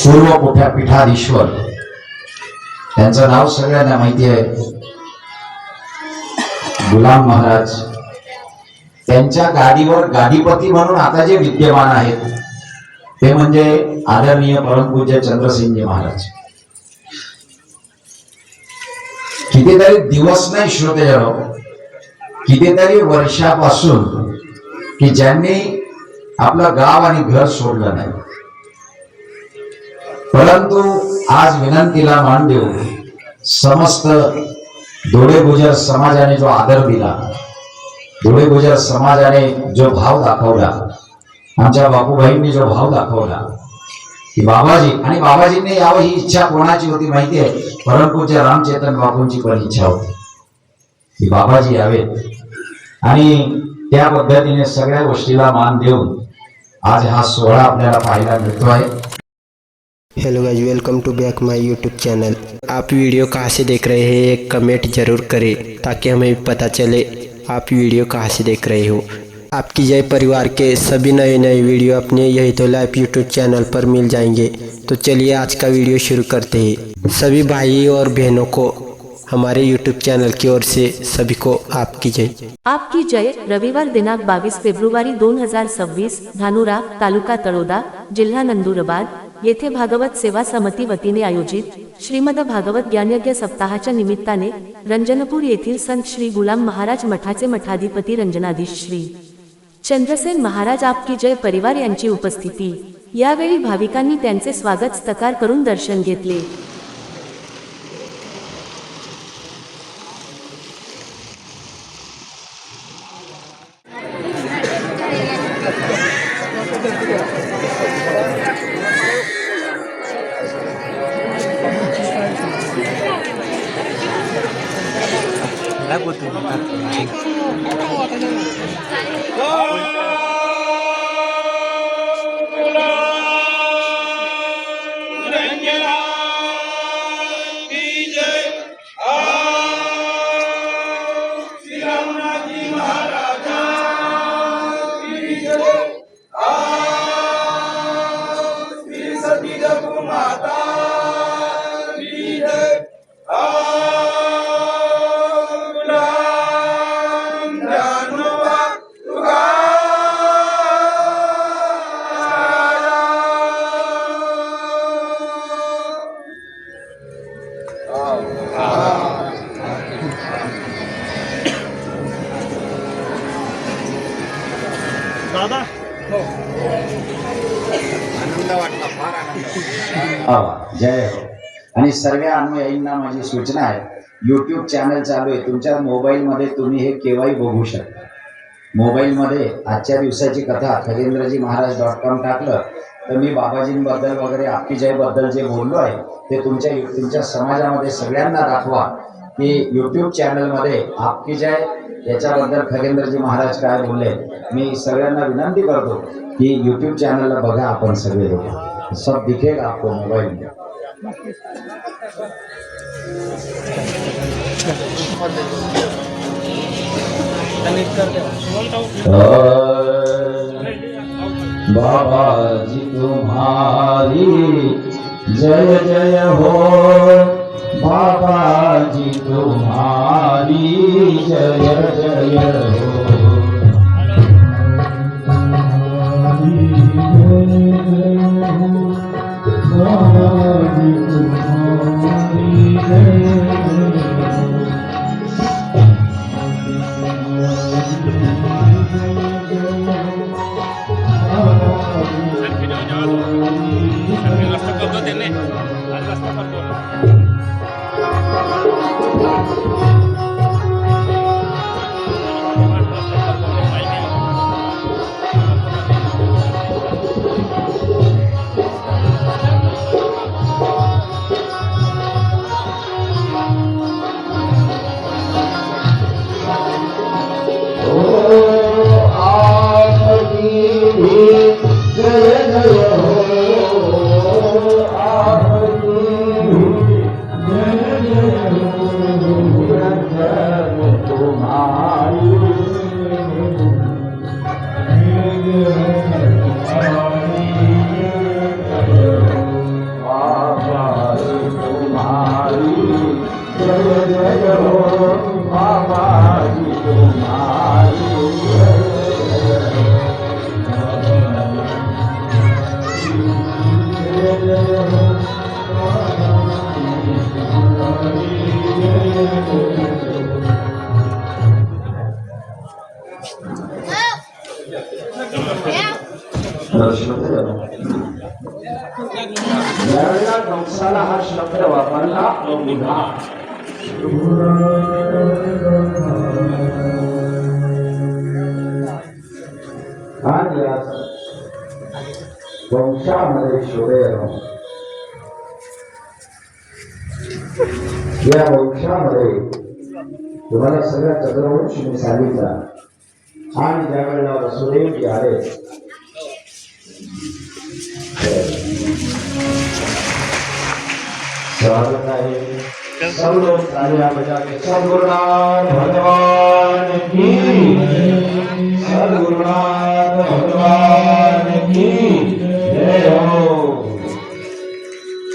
पूर्व मोठ्या पीठाधीश्वर, त्यांचं नाव सगळ्यांना माहिती आहे, गुलाम महाराज. त्यांच्या गादीवर गादीपती म्हणून आता जे विद्यमान आहेत ते म्हणजे आदरणीय परमपूज्य चंद्रसेनजी महाराज. कितीतरी दिवस नाही श्रोतेजनो, कितीतरी वर्षापासून की ज्यांनी आपलं गाव आणि घर सोडलं नाही, परंतु आज विनंतीला मान देऊन समस्त धुळे गुजर समाजाने जो आदर दिला, धुळे गुजर समाजाने जो भाव दाखवला, आमच्या बापूभाईंनी जो भाव दाखवला की बाबाजी, आणि बाबाजींनी यावं ही इच्छा कोणाची होती माहिती आहे? परमपूज्य रामचेतन बापूंची पण इच्छा होती की बाबाजी यावेत, आणि त्या पद्धतीने सगळ्या गोष्टीला मान देऊन आज हा सोहळा आपल्याला पाहायला मिळतोय. Hello guys, welcome to back my YouTube channel. आप वीडियो कहाँ से देख रहे हैं एक कमेंट जरूर करें ताकि हमें पता चले आप वीडियो कहाँ से देख रहे हो। आपकी जय परिवार के सभी नए नए वीडियो अपने यही तो लाइव यूट्यूब चैनल पर मिल जाएंगे। तो चलिए आज का वीडियो शुरू करते हैं। सभी भाई और बहनों को हमारे यूट्यूब चैनल की ओर से सभी को आपकी जय। आपकी जय। रविवार दिनांक 22 फेब्रुवारी 2026, धानुरा, तालुका तळोदा, जिल्हा नंदुरबार येथे भागवत सेवा समिती वतीने आयोजित श्रीमद भागवत ज्ञानयज्ञ सप्ताहाच्या निमित्ताने रंजनपूर येथील संत श्री गुलाम महाराज मठाचे मठाधिपती रंजनाधीश श्री चंद्रसेन महाराज आपकी जय परिवार यांची उपस्थिती। यावेळी भाविकांनी त्यांचे स्वागत स्तकार करून दर्शन घेतले। दादा हो, आनंद वाटला, फार आनंद। जय हो. आणि सर्व अनुयायींना माझी सूचना आहे, यूट्यूब चॅनल चालू आहे तुमच्या मोबाईल मध्ये, तुम्ही हे केव्हाही बघू शकता. मोबाईल मध्ये आजच्या दिवसाची कथा खगेंद्रजीमहाराज.com टाकलं तर मी बाबाजींबद्दल वगैरे आपकी जय बद्दल जे बोललो आहे ते तुमच्या समाजामध्ये सगळ्यांना दाखवा की यूट्यूब चॅनल मध्ये आपकी जय याच्याबद्दल खगेंद्रजी महाराज काय बोलले. मी सगळ्यांना विनंती करतो की यूट्यूब चॅनलला बघा, आपण सगळे लोक, सब दिखेगा आपको मोबाइल में. बाबाजी तुम्हारी जय जय हो, बाबाजी तुम्हारी जय जय हो. यावेळेला कंसाला हा शब्द वापरला अवघा. आणि या वंशामध्ये शोधे, या वंशामध्ये तुम्हाला सगळ्या चंद्रवंश मी सांगितला. आणि ज्या वेळेला वसुदेवजी आले, स्वागत आहे. सब लोग तालियां बजा के सद्गुरुनाथ भगवान की, सद्गुरुनाथ भगवान की जय हो.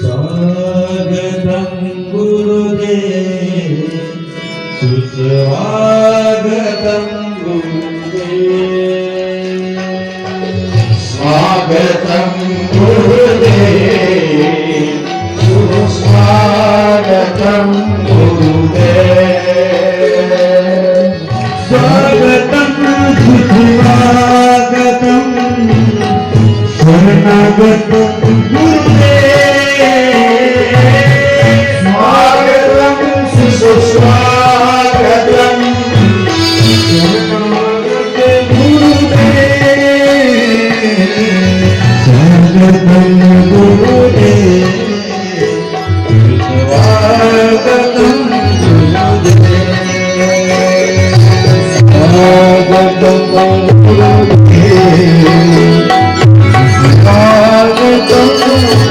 स्वागतम गुरुदेव, सुस्वागतम गुरुदेव, स्वागतम गुरुदेव, सुस्वागतम गुरुदेव, स्वागतम सुस्वागतम शरणागतम गुरुदेव, स्वागतम सुस्वागतम शरणागतम गुरुदेव, स्वागतम गुरुदेव, स्वागतम गुरुदेव, स्वागतम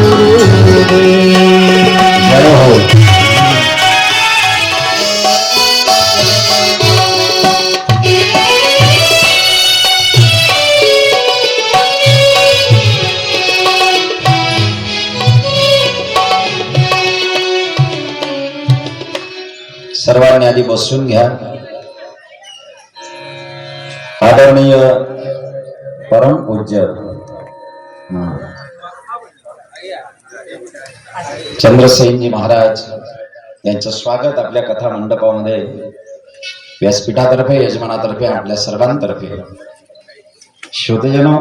गुरुदेव. सर्वांनी आधी बसून घ्या. आदरणीय परम पूज्य चंद्रसेनजी महाराज यांचं स्वागत आपल्या कथा मंडपामध्ये व्यासपीठातर्फे, यजमानातर्फे, आपल्या सर्वांतर्फे. श्रोतेजनो,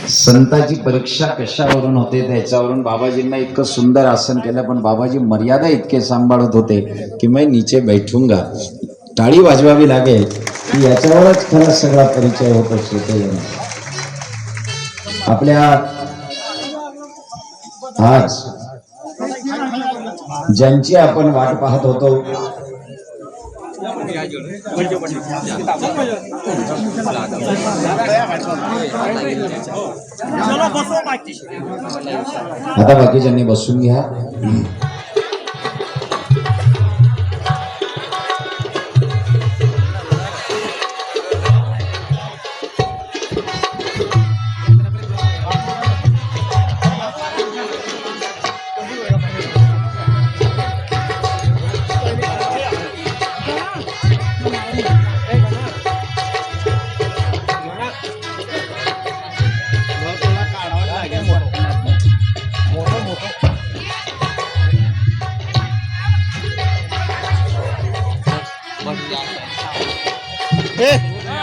संताची परीक्षा कशावरून होते त्याच्यावरून बाबाजींना इतकं सुंदर आसन केलं, पण बाबाजी मर्यादा इतके सांभाळत होते की मैं नीचे बैठूंगा. टाळी वाजवावी लागेल की याच्यावरच खरा सगळा परिचय होत असतो. आपल्या आज ज्यांची आपण वाट पाहत होतो, आता बाकीच्यांनी बसून घ्या.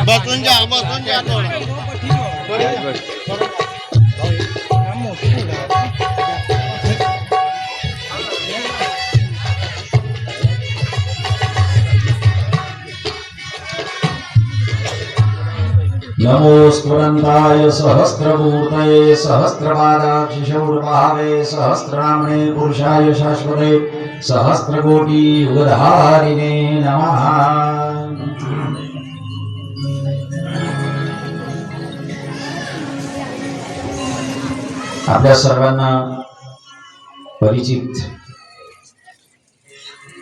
बसून जा थोडं. नमो स्फुरन्ताय सहस्रमूर्तये सहस्रपादाक्षिशौर्भावे सहस्रनामने पुरुषाय शाश्वते सहस्रकोटी युगधारिणे नमः. आपल्या सर्वांना परिचित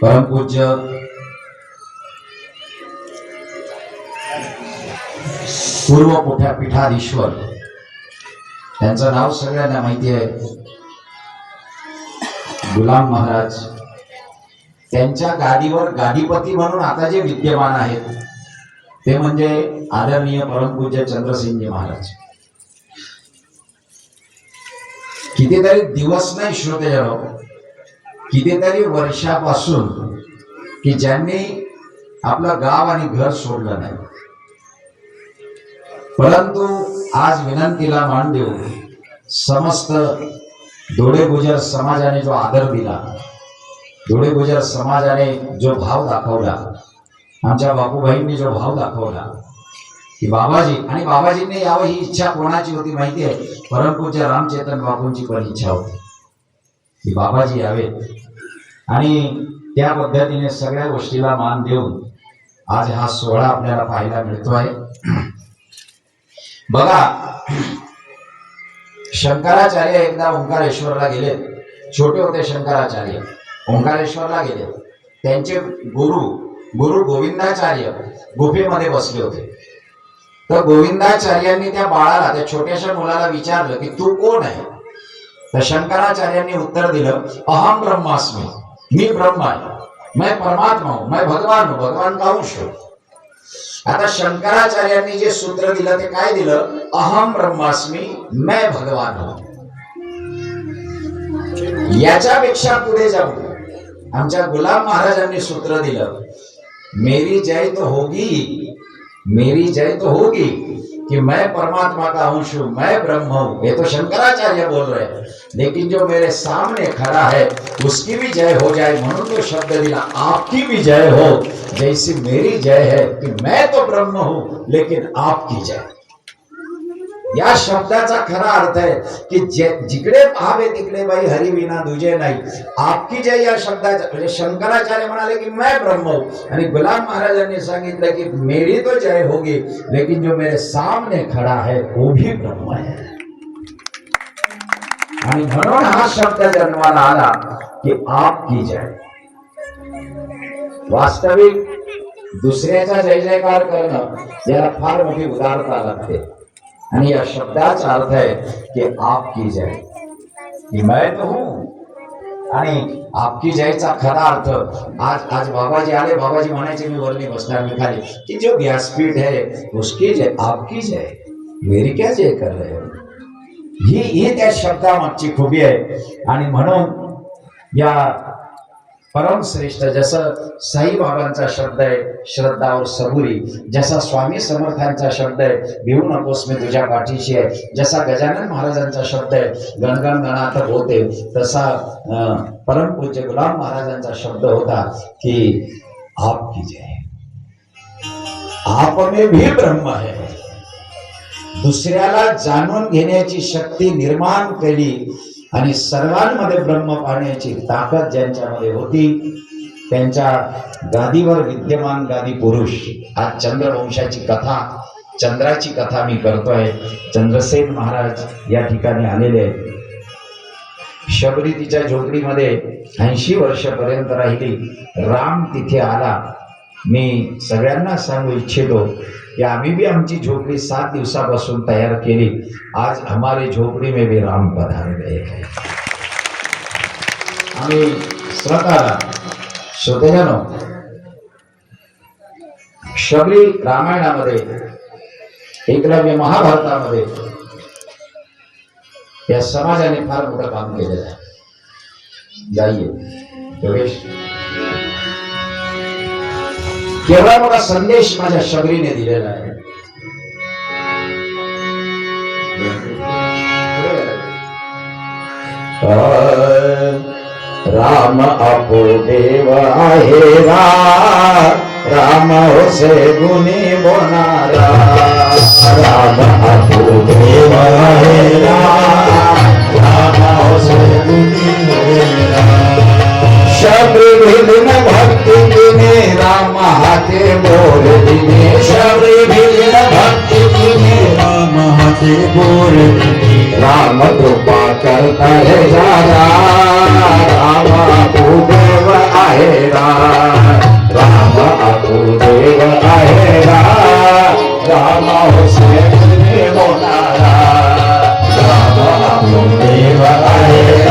परमपूज्य पूर्व पीठाधीश्वर, त्यांचं नाव सगळ्यांना माहिती आहे, गुलाम महाराज. त्यांच्या गादीवर गादीपती म्हणून आता जे विद्यमान आहेत ते म्हणजे आदरणीय परमपूज्य चंद्रसेनजी महाराज. कितीतरी दिवस नाही श्रोतेजनो, कितीतरी वर्षापासून की ज्यांनी आपलं गाव आणि घर सोडलं नाही, परंतु आज विनंतीला मान देऊन समस्त धुळे गुजर समाजाने जो आदर दिला, धुळे गुजर समाजाने जो भाव दाखवला, आमच्या बापूभाईंनी जो भाव दाखवला की बाबाजी, आणि बाबाजींनी यावं ही इच्छा कोणाची होती माहिती आहे? परमपूज्य रामचेतन बापूंची पण इच्छा होती की बाबाजी यावेत. आणि त्या पद्धतीने सगळ्या गोष्टीला मान देऊन आज हा सोहळा आपल्याला पाहायला मिळतोय. बघा, शंकराचार्य एकदा ओंकारेश्वरला गेले, छोटे होते शंकराचार्य, ओंकारेश्वरला गेले. त्यांचे गुरु गोविंदाचार्य गुफेमध्ये बसले होते. तर गोविंदाचार्यांनी त्या बाळाला, त्या छोट्याशा मुलाला विचारलं की तू कोण आहे? तर शंकराचार्यांनी उत्तर दिलं, अहम ब्रह्मास्मी, मी ब्रह्म आहे, मैं परमात्मा हूं, मैं भगवान हूं, भगवान का अंश हूं. आता शंकराचार्यांनी जे सूत्र दिलं ते काय दिलं? अहम ब्रह्मास्मी, मैं भगवान हूं. याच्यापेक्षा पुढे जाऊ आमच्या गुलाम महाराजांनी सूत्र दिलं, मेरी जय तो होगी, मेरी जय तो होगी कि मैं परमात्मा का अंश हूं, मैं ब्रह्म हूं. ये तो शंकराचार्य बोल रहे हैं, लेकिन जो मेरे सामने खड़ा है उसकी भी जय हो जाए, म्हणून तो शब्द दिला, आपकी भी जय हो, जैसी मेरी जय है कि मैं तो ब्रह्म हूं लेकिन आपकी जय. या शब्दाचा खरा अर्थ आहे की जिकडे पाहावे तिकडे बाई हरिविना दुजे नाही. आपकी जय या शब्दाचा म्हणजे शंकराचार्य म्हणाले की मैं ब्रह्म हूं, आणि गुलाम महाराजांनी सांगितलं की मेरी तो जय होगी लेकिन जो मेरे सामने खड़ा है वो भी ब्रह्म है. आणि म्हणून हा शब्द जन्माला आला की आपकी जय. वास्तविक दुसऱ्याचा जय जयकार करणं याला फार मोठी उदारता लागते, आणि या शब्दाचा अर्थ आहे की आपकी जय, की मैं तो हूं. आणि आपकी जयचा खरा अर्थ आज बाबाजी आले, बाबाजी म्हणायचे मी वरली बसणार, मी खाली, कि जो व्यासपीठ है उसकी जय, आपकी जय, मेरी क्या जय कर रहे हो. ही त्या शब्दामागची खूबी आहे. आणि म्हणून या परमश्रेष्ठ, जसं साईबाबांचा शब्द आहे श्रद्धा और सबुरी, जसा स्वामी समर्थांचा शब्द आहे भिवू नकोस मी तुझ्या पाठीशी आहे, जसा गजानन महाराजांचा शब्द आहे गणगण गणात होते, तसा परमपूज्य गुलाम महाराजांचा शब्द होता की आपकी जय, आप में भी ब्रह्म है. दुसऱ्याला जाणून घेण्याची शक्ती निर्माण केली आणि सर्वांमध्ये ब्रह्म पाहण्याची ताकद ज्यांच्यामध्ये होती त्यांच्या गादीवर विद्यमान गादी पुरुष. आज चंद्रवंशाची कथा, चंद्राची कथा मी करतोय. चंद्रसेन महाराज या ठिकाणी आलेले आहेत. शबरी तिच्या झोपडीमध्ये 80 वर्षापर्यंत राहिली. राम तिथे आला. मी सगळ्यांना सांगू इच्छितो कि आम्ही भी आमची झोपड़ी 7 दिवसापासून तयार केली. आज हमारी झोपड़ी में भी राम पधार गए हैं. आम्ही स्वतःला श्रोतेजनो, शबरी रामायणामध्ये, एकलव्य महाभारतामध्ये या समाजाने फार मोठं काम केलेलं आहे. जाइए योगेश, केवढा मोठा संदेश माझ्या शबरीने दिलेला आहे. राम आपो देव आहे राम होसे गुणी बोनारा. राम आपो देव आहे राम होसे गुणी बोनारा. शबरी भिन्न भक्ति किने राम हाथे बोल दिने. शबरी भिन्न भक्ति किने राम हाथे बोल दिने. राम कृपा करता है जारा. राम आपो आहे राम आपो देव आहे रामा हो शेवटी होणारा रामा आपला देव आहे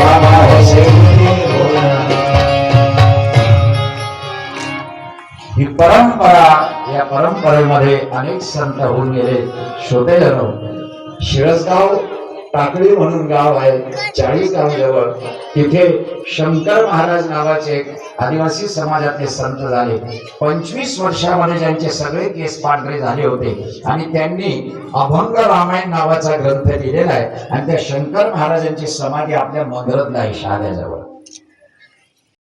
रामा हो शेवटी होणारा. ही परंपरा, या परंपरेमध्ये अनेक संत होऊन गेले. श्रोतेजनो, शिरसगाव टाकळी म्हणून गाव आहे, चाळीसगाव जवळ. तिथे शंकर महाराज नावाचे एक आदिवासी समाजातले संत झाले. 25 वर्षामध्ये ज्यांचे सगळे केस पांढरे झाले होते आणि त्यांनी अभंग रामायण नावाचा ग्रंथ लिहिलेला आहे. आणि त्या शंकर महाराजांची समाधी आपल्या मगरतला आहे, शहाद्याजवळ.